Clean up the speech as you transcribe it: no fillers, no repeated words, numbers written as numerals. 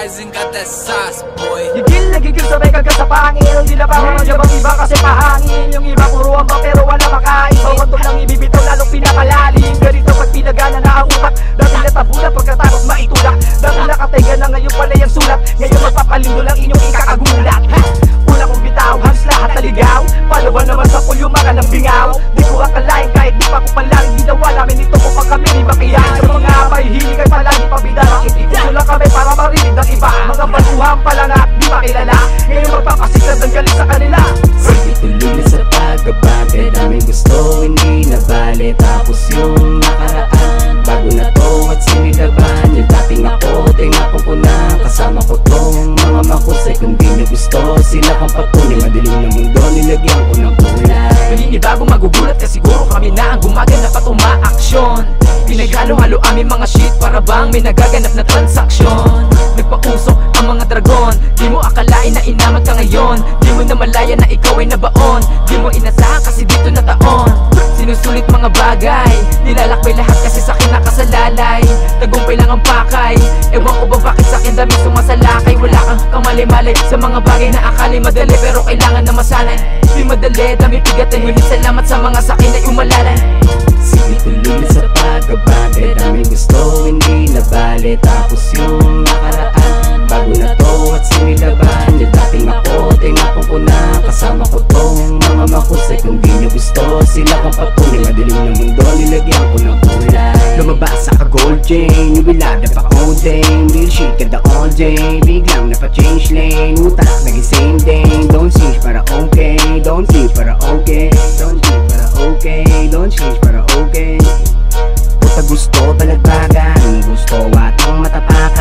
Rising got that sauce, boy. Gigil sabay kagat sa pangil. Di na pa mga ang iba kasi pahangin. Yung iba puro amba pero wala makain. Bawat tong lang ibibitaw lalong pinakalalim. Ganito pag pinagana na ang utak. Dati natabula pagkatapos maitulak. Dati nakatega na ngayon pala yung sulat. Ngayon magpapalindo lang inyong ikakagulat. Una kong bitaw, hans lahat naligaw. Palawa naman sa pulyo mga ng bingaw. Di ko akalain kahit di pa ko palaring ginawa namin ito ko pag kami ni makiyan. Sa mga may hilig ay palagi pabida. Ito lang kami para marinig ng iba. Mga baluhan pala nga di makilala. Ngayon magpapasikat ng galing sa kanila. Sige tuloy na sa pagbabago. Daming gusto hindi nabali. Tapos yung nakaraan bago na to at sinilaban. Yung dating ako, tingapon ko na. Kasama ko tong mga makusay. Kung di nyo gusto sila kang patunay. Madilim na mundo nilagyan ko ng kulay. Maninibago magugulat ka siguro kami na ang gumaganap at umaaksyon. Pinaghalo-halo aming mga shit para bang may nagaganap na transaksyon. Nagpausok ang mga dragon. Di mo akalain na inamat ka ngayon. Di mo na malaya na ikaw ay nabaon. Di mo inasahan kasi dito na taon. Sinusulit mga bagay, nilalakbay lahat kasi sa'kin nakasalalay. Tagumpay lang ang pakay. Ewan ko ba bakit sa'kin dami sumasalakay. Wala kang kamali-malay sa mga bagay na akali madali pero kailangan na masanay. Di madali, dami pigatan. Ngunit salamat sa mga sa'kin ay umalalay. Sige tuloy na sa pagbabago. Daming gusto hindi nabali. Tapos yung nakaraan bago na to at sinilaban. Yung dating ako, tingapon ko na. Kasama ko tong mga makusay. Kung di nyo gusto sila kang patunay. Madilim na mundo nilagyan ko ng kulay. Lumabas sa ka-gold chain, yubilada pa all day. Real shit kada all day. Biglang napa-change lane. Utak naging same day. Don't change para okay. Don't change para okay. Don't change para okay. Don't change para okay. Puta gusto balagbagan. Gusto at ang matapak.